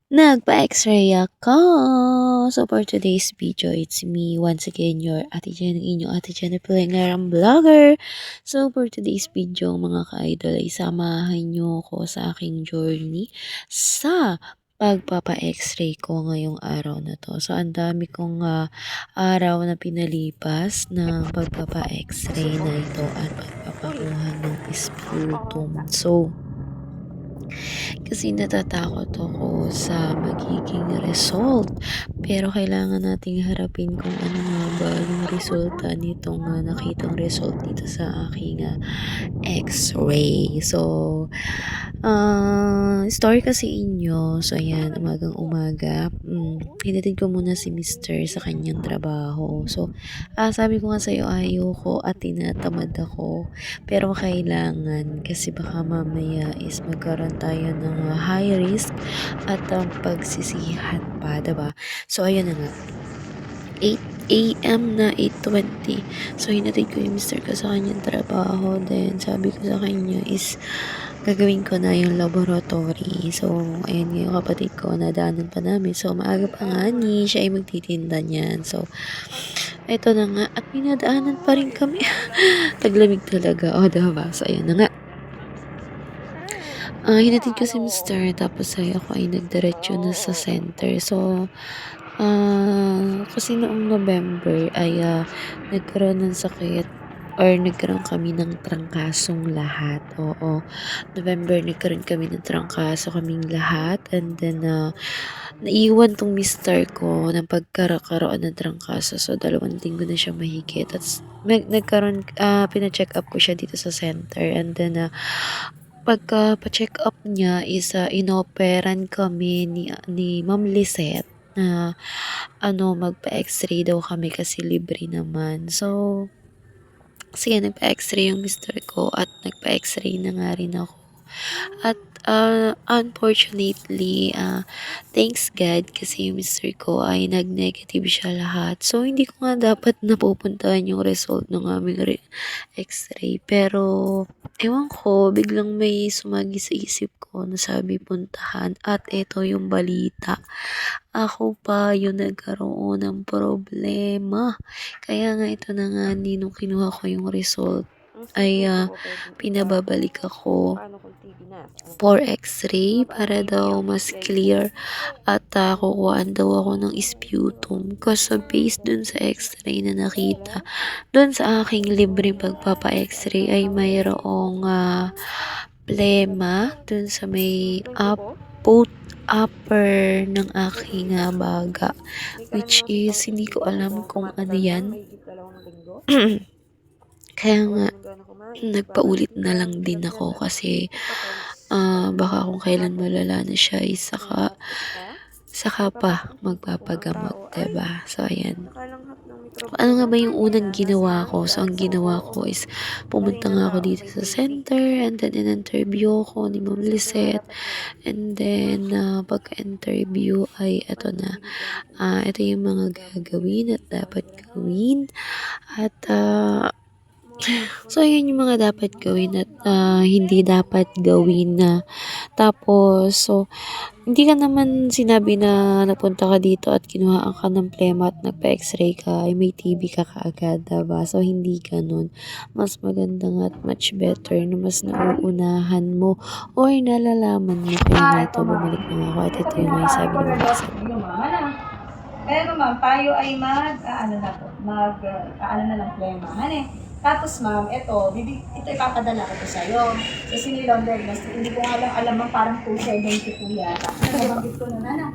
Nagpa-X-ray ako! So, for today's video, it's me once again, your Ate Jen, inyong Ate Jen, ang vlogger. So, for today's video, mga ka-idol, ay samahan nyo ko sa aking journey sa pagpapa-X-ray ko ngayong araw na to. So, ang dami kong araw na pinalipas ng pagpapa-X-ray na ito at pagpapakuha ng sputum. So, kasi natatakot ako sa magiging result. Pero kailangan nating harapin kung ano nga ba yung resulta nitong nakitang result dito sa aking X-ray. So, story kasi inyo. So, ayan, umagang umaga. Hinatid ko muna si Mr. sa kanyang trabaho. So, sabi ko nga sa'yo, ayoko at tinatamad ako. Pero kailangan kasi baka mamaya is magkaroon tayo ng high risk at pagsisihan pa, diba? So, ayan na nga. 8 a.m. na 8:20. So, hinatid ko yung Mr. ko sa kanyang trabaho. Then, sabi ko sa kanya is gagawin ko na yung laboratory. So, ayan nga yung kapatid ko, nadaanan pa namin. So, maaga pa nga ni, siya ay magtitinda niyan. So, eto na nga. At pinadaanan pa rin kami. Taglamig talaga. O, diba? So, ayan na nga. Hinatid ko si Mr. Tapos ay ako ay nagdiretso na sa center. So, kasi noong November ay nagkaroon ng sakit or nagkaroon kami ng trangkasong lahat. Oo. November nagkaroon kami ng trangkaso kaming lahat. And then, naiwan tong mister ko ng pagkakaroon ng trangkaso. So, 2 linggo na siya mahigit. At nagkaroon, pina-check up ko siya dito sa center. And then, pagka pa-check up niya is inoperan kami ni Ma'am Lisette na magpa-X-ray daw kami kasi libre naman. So, sige, nagpa-X-ray yung mister ko at nagpa-X-ray na nga rin ako. At unfortunately, thanks God kasi yung mister ko ay nag-negative siya lahat. So, hindi ko nga dapat napupuntahan yung result ng aming X-ray. Pero, ewan ko, biglang may sumagi sa isip ko na sabi puntahan. At ito yung balita. Ako pa yung nagkaroon ng problema. Kaya nga ito na nga nung kinuha ko yung result ay pinababalik ako for X-ray para daw mas clear at kukuhaan daw ako ng sputum kasi based dun sa X-ray na nakita dun sa aking libre pagpapa-X-ray ay mayroong plema dun sa may both upper ng aking baga, which is hindi ko alam kung ano yan. Kaya nga nagpaulit na lang din ako kasi baka kung kailan malala na siya is saka pa magpapagamot, diba? So, ayan. Ano nga ba yung unang ginawa ko? So, ang ginawa ko is pumunta nga ako dito sa center and then in-interview ko ni Ma'am Lisette. And then, pagka-interview ay ito na. Ito yung mga gagawin at dapat gawin. At, so, yun yung mga dapat gawin at hindi dapat gawin na. Tapos, so, hindi ka naman sinabi na napunta ka dito at kinuhaan ka ng plema at nagpa-X-ray ka, ay may TB ka kaagad, diba? So, hindi ganun. Mas maganda nga at much better na mas nauunahan mo or nalalaman mo. Kaya nga ito, bumalik na ako at ito yung may sabi ni Mama. Pero ma'am, tayo ay ano na ng plema. Tapos ma'am, ito ipapadala ko sa'yo. So, sinilong diagnostic. Hindi ko nga lang alam ma'am, parang 270 po yata. Nabanggit ko na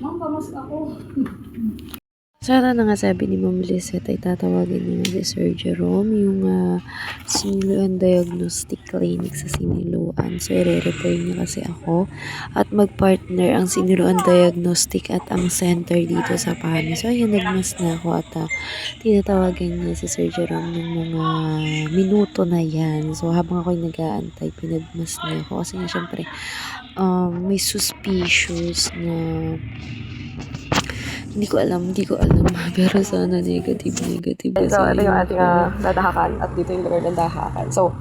ma'am, kamusta ako? Sana na nga sabi ni Ma'am Lisette ay tatawagin niya si Sir Jerome yung Siniluan Diagnostic Clinic sa Siniluan. So, i-refer niya kasi ako at mag-partner ang Siniluan Diagnostic at ang center dito sa Pami. So, ayun, nagmas na ako at tinatawagan niya si Sir Jerome ng mga minuto na yan. So, habang ako'y nag-aantay, pinagmas niya ako kasi nga syempre may suspicious na hindi ko alam. Pero negative. So, ito yung ating dadahakan at dito yung lugar ng dahakan. So,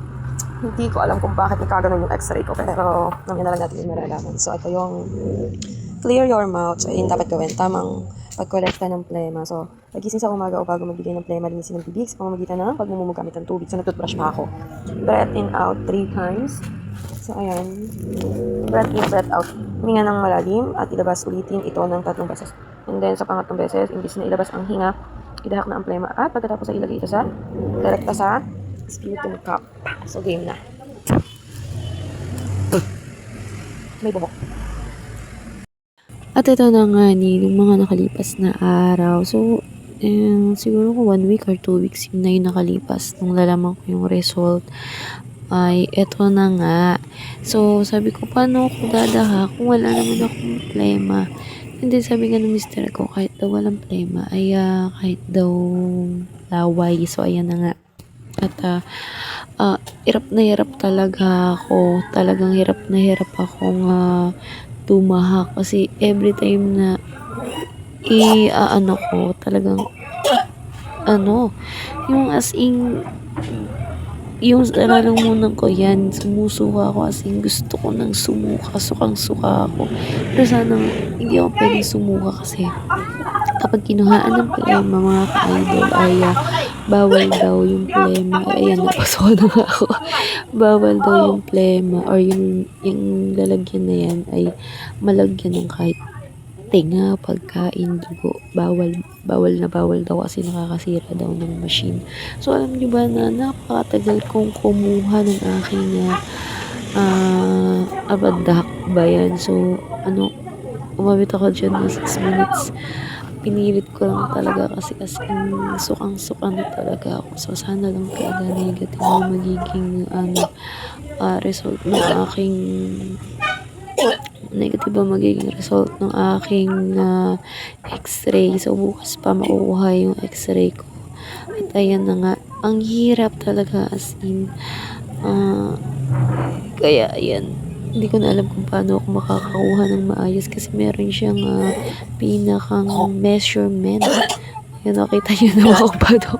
Hindi ko alam kung bakit nagkaganon yung x-ray ko, pero namin na lang natin yung malalaman. So, ito yung clear your mouth. So, yun dapat gawin. Tamang pagkolekta ng plema. So, pagising sa umaga o bago magbigay ng plema, linisin ng bibig sa pamamagitan ng pagmumumog gamit ng tubig. So, nagtutbrush pa ako. Breath in, out 3 times. So, ayan. Breath in, breath out. Hininga ng malalim at ilabas ulitin ito ng 3 beses. And then, sa pangatlong beses, imbis na ilabas ang hinga, idahak na ang plema at pagkatapos ay ilagay ito sa direkta sa sputum cup. So, game na. May bubok. At ito na nga ni, nung mga nakalipas na araw. So, siguro ko 1 week or 2 weeks yun na yung nakalipas nung lalaman ko yung result. Ay, eto na nga. So, sabi ko, paano ako dadaha kung wala naman akong plema? Hindi, sabi nga ng mister ko, kahit daw walang plema, ay kahit daw laway. So, ayan na nga. At hirap talaga ako. Talagang hirap na hirap akong tumahak. Kasi every time na ano ko, talagang yung as in, yung nalalamunan ko yan, sumusuka ako as in gusto ko nang sumuka, sukang-suka ako. Pero sana hindi ako pwedeng sumuka kasi kapag kinuhaan ng plema mga ka-idol ay bawal daw yung plema. Ayan, napasukan na nga ako. Bawal daw yung plema or yung lalagyan na yan ay malagyan ng kahit tinga, pagkain, dugo. Bawal daw kasi nakakasira daw ng machine. So, alam niyo ba na napakatagal kong kumuha ng aking abadak ba yan? So, umabot ako dyan na 6 minutes. Pinilit ko lang talaga kasi sukang-suka na talaga ako. So, sana lang talaga negative na magiging result ng aking result ng aking x-ray. So, bukas pa makukuha yung x-ray ko. At ayan na nga. Ang hirap talaga as in. Kaya ayan. Hindi ko na alam kung paano ako makakakuha ng maayos kasi meron siyang pinakang measurement. Ayan, nakita niyo na ako paano.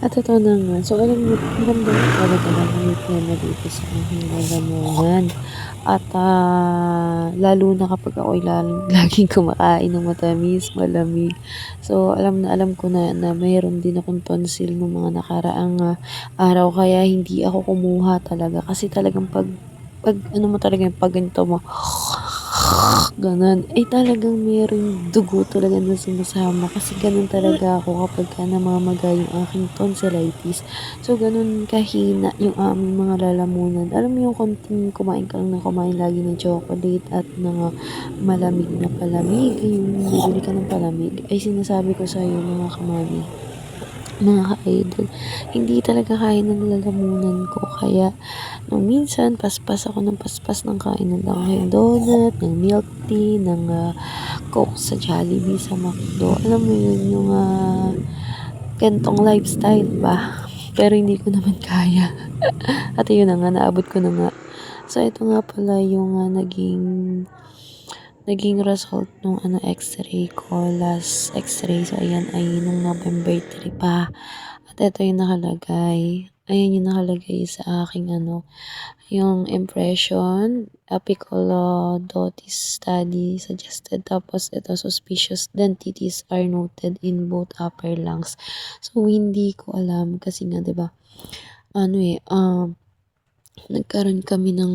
At ito na nga. So, alam mo, maramdaman ko talaga may plema dito sa aking lalamunan. At lalo na kapag ako'y laging kumakain ng matamis, malamig. So, alam ko na mayroon din akong tonsil ng mga nakaraang araw. Kaya hindi ako kumuha talaga. Kasi talagang pag ano mo talaga yung pag ganito mo, ganun. Eh talagang merong dugo talaga na sumasama kasi ganun talaga ako kapag namamaga yung aking tonsillitis. So ganun kahina yung aming mga lalamunan. Alam mo yung konting kumain ka lang na kumain lagi ng chocolate at ng malamig na palamig. Yung bibili ka ng palamig ay sinasabi ko sa iyo mga kamami, mga ka-idol, hindi talaga kaya ng lalamunan ko. Kaya nung minsan paspas ako ng paspas ng kain ng Dunkin' Donut, ng milk tea, ng Coke sa Jollibee, sa McDo. Alam mo yun, yung gantong lifestyle ba? Pero hindi ko naman kaya. At yun na nga, naabot ko na nga. So ito nga pala yung naging result nung x-ray ko, last x-ray. So ayan ay nung November 3 pa. At ito yung nakalagay. Ayan yung nakalagay sa aking yung impression, apiculodotis study suggested. Tapos ito, suspicious dentitis are noted in both upper lungs. So hindi ko alam kasi nga 'di ba? Nagkaroon kami ng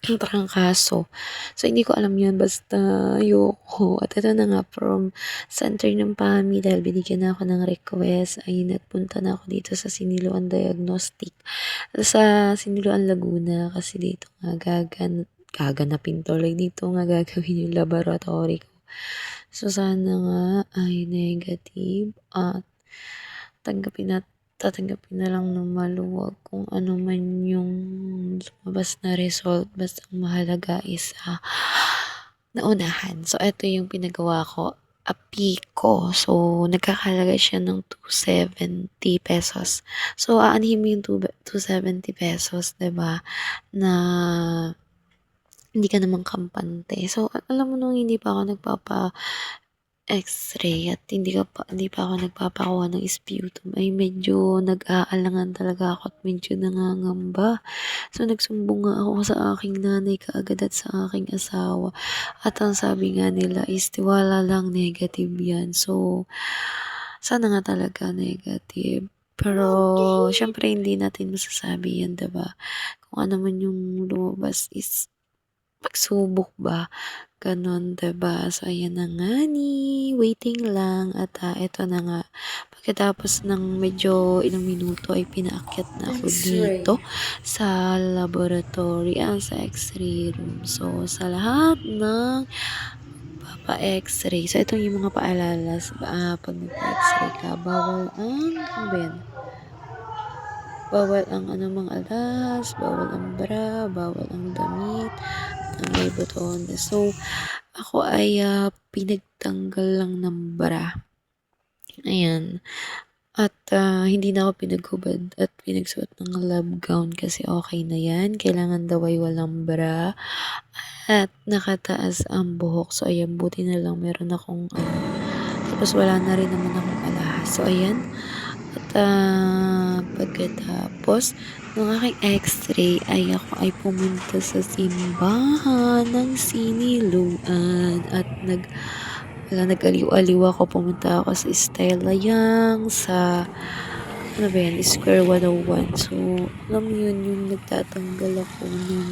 trangkaso. So, hindi ko alam yun. Basta, ayoko. At ito na nga, from center ng PAMI, dahil binigyan na ako ng request, ay nagpunta na ako dito sa Siniloan Diagnostic. Sa Siniloan Laguna, kasi dito nga gaganapin tuloy. Dito nga gagawin yung laboratory ko. So, sana nga ay negative at tatanggapin na lang ng maluwag kung ano man yung lumabas na result. Basta ang mahalaga is naunahan. So, ito yung pinagawa ko. Apiko. So, nagkakalaga siya ng 270 pesos. So, aanhin mo yung 270 pesos, 'di ba? Na hindi ka naman kampante. So, alam mo nung hindi pa ako X-ray at hindi pa ako nagpapakuha ng sputum ay medyo nag-aalangan talaga ako at medyo nangangamba. So, nagsumbong nga ako sa aking nanay kaagad at sa aking asawa. At ang sabi nga nila is tiwala lang, negative yan. So, sana nga talaga negative. Pero, syempre hindi natin masasabi yan, diba? Kung ano man yung lumabas is pagsubok ba. Ganon, diba? So, ayan na nga ni. Waiting lang. At eto na nga. Pagkatapos ng medyo ilang minuto ay pinaakyat na ako dito sa laboratory, sa x-ray room. So, sa lahat ng papa-x-ray. So, ito yung mga paalala. Pag nagpa-x-ray ka, bawal ano ba yan? Bawal ang anumang alas, bawal ang bra, bawal ang damit na may buton. So, ako ay pinagtanggal lang ng bra. Ayan. At hindi na ako pinaghubad at pinagsuot ng lab gown kasi okay na yan. Kailangan daw ay walang bra at nakataas ang buhok. So, ayan, buti na lang meron akong tapos wala na rin naman akong alahas. So, ayan. At pagkatapos ng aking x-ray ay ako ay pumunta sa simbahan ng Siniluan at nag-aliw-aliw ako. Pumunta ako sa Stella Yang, sa ano ba yan, Square 101. So, alam mo yun, yung nagtatanggal ako ng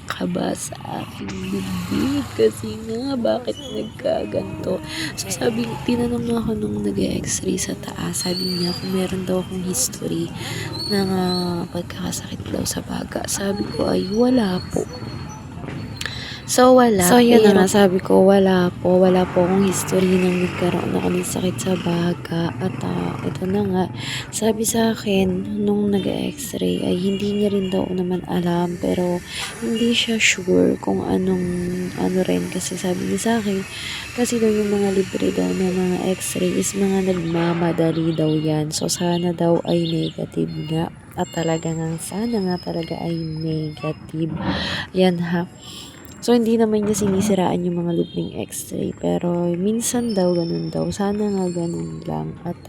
kaba sa aking bibig kasi nga, bakit nagkaganto? So, tinanong na ako nung nag-x-ray sa taas. Sabi niya kung meron daw akong history ng pagkakasakit daw sa baga. Sabi ko ay wala po. So, wala. So, yun na nga, sabi ko, wala po akong history nang nagkaroon ako ng sakit sa baga. At ito na nga, sabi sa akin, nung nag-x-ray, ay hindi niya rin daw naman alam, pero hindi siya sure kung ano rin, kasi sabi niya sa akin, kasi daw yung mga libre daw na mga x-ray is mga nagmamadali daw yan. So, sana daw ay negative nga. At talaga nga, sana nga talaga ay negative. Yan ha. So, hindi naman niya sinisiraan yung mga libreng x-ray. Pero, minsan daw, ganun daw. Sana nga ganun lang. At,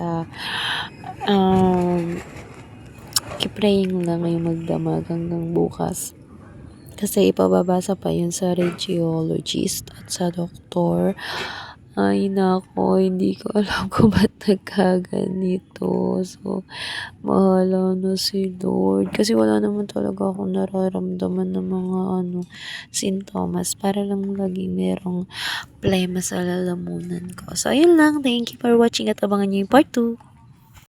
kipraying lang ngayong magdamag hanggang bukas. Kasi, ipababasa pa yun sa radiologist at sa doktor. Ay, nako, hindi ko alam kung ba't nagkaganito. So, bahala na si Lord. Kasi wala naman talaga akong nararamdaman ng mga sintomas. Para lang laging merong plema sa lalamunan ko. So, ayun lang. Thank you for watching at abangan niyo yung part 2.